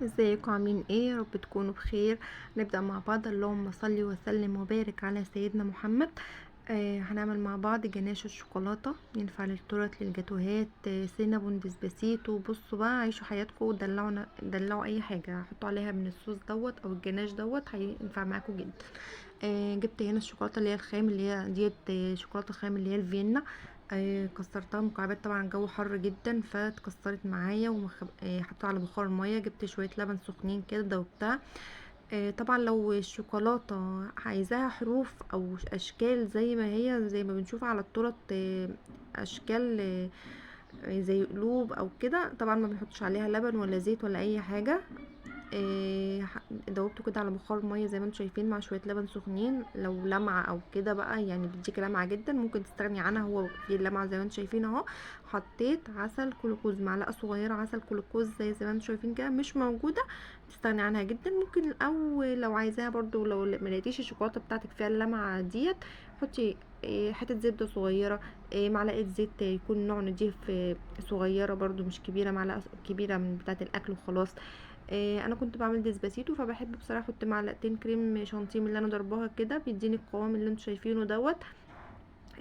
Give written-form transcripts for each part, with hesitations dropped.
ازيكم عاملين ايه؟ يا رب تكونوا بخير. نبدأ مع بعض. اللهم صل وسلم وبارك على سيدنا محمد. هنعمل مع بعض جناش الشوكولاتة، ينفع للتورت، للجاتوهات، سينابون، ديسباسيتو. بصوا بقى، عيشوا حياتكم ودلعوا دلعوا اي حاجة حطوا عليها من الصوص دوت او الجناش دوت، هينفع معاكم جدا. جبت هنا الشوكولاته اللي هي الخام، اللي هي ديت شوكولاته خام اللي هي الفيينا. كسرتها مكعبات، طبعا الجو حر جدا فاتكسرت معايا، حطيتها على بخار الميه. جبت شويه لبن سخنين كده دوبتها. طبعا لو الشوكولاته عايزاها حروف او اشكال زي ما هي، زي ما بنشوف على التورت، اشكال زي قلوب او كده، طبعا ما بنحطش عليها لبن ولا زيت ولا اي حاجه. دوبته كده على بخار ميه زي ما انتم شايفين مع شويه لبن سخنين. لو لمعه او كده بقى يعني بتديك لمعه جدا، ممكن تستغني عنها، هو في اللمعه زي ما انتم شايفين اهو. حطيت عسل كلوكوز، معلقه صغيره عسل كلوكوز زي ما انتم شايفين كده، مش موجوده تستغني عنها جدا ممكن. او لو عايزاها برضو، لو ما لقيتيش الشوكولاته بتاعتك فيها اللمعه ديت، حطي حته زبده صغيره، معلقه زيت يكون نوع نضيف، صغيره برضو مش كبيره، معلقه كبيره من بتاعه الاكل وخلاص. انا كنت بعمل ديسباسيتو، فبحب بصراحه احط معلقتين كريم شانتيه من اللي انا ضرباها كده، بيديني القوام اللي انتوا شايفينه دوت.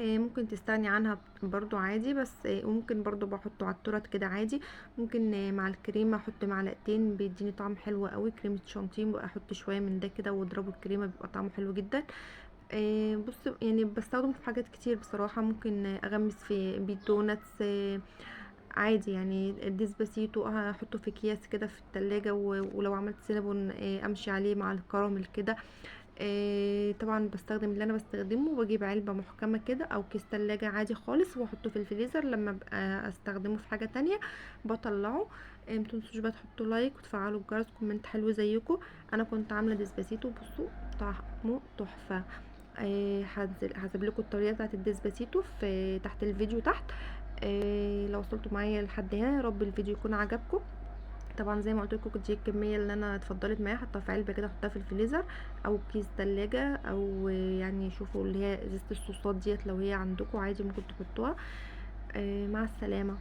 ممكن تستغني عنها برضو عادي، بس وممكن برضو بحطه على التورت كده عادي. ممكن مع الكريمه احط معلقتين، بيديني طعم حلو قوي، كريمه شانتيه بقى احط شويه من ده كده واضربه الكريمه، بيبقى طعمه حلو جدا. بص يعني بستخدمه في حاجات كتير بصراحه، ممكن اغمس في بيت دوناتس، عادي يعني. الديسباسيتو هحطه في اكياس كده في التلاجة، ولو عملت سينابون امشي عليه مع الكراميل كده. طبعا بستخدم اللي انا بستخدمه، وبجيب علبة محكمة كده او كيس تلاجة عادي خالص، واحطه في الفريزر لما ابقى استخدمه في حاجة تانية بطلعه. متنسوش بقى تحطوا لايك وتفعلوا الجرس، كومنت حلو زيكم. انا كنت عاملة ديسباسيتو، بصوا طعمه تحفة. هسيب لكم الطريقه بتاعت الديسباسيتو في تحت الفيديو تحت. لو وصلتوا معايا لحد هنا، يا رب الفيديو يكون عجبكم. طبعا زي ما قلت لكم، دي الكميه اللي انا اتفضلت معايا، حطها في علبه كده، احطها في الفريزر او كيس تلاجة، او يعني شوفوا اللي هي ازازه الصوصات ديت، لو هي عندكم عادي ممكن تحطوها. مع السلامه.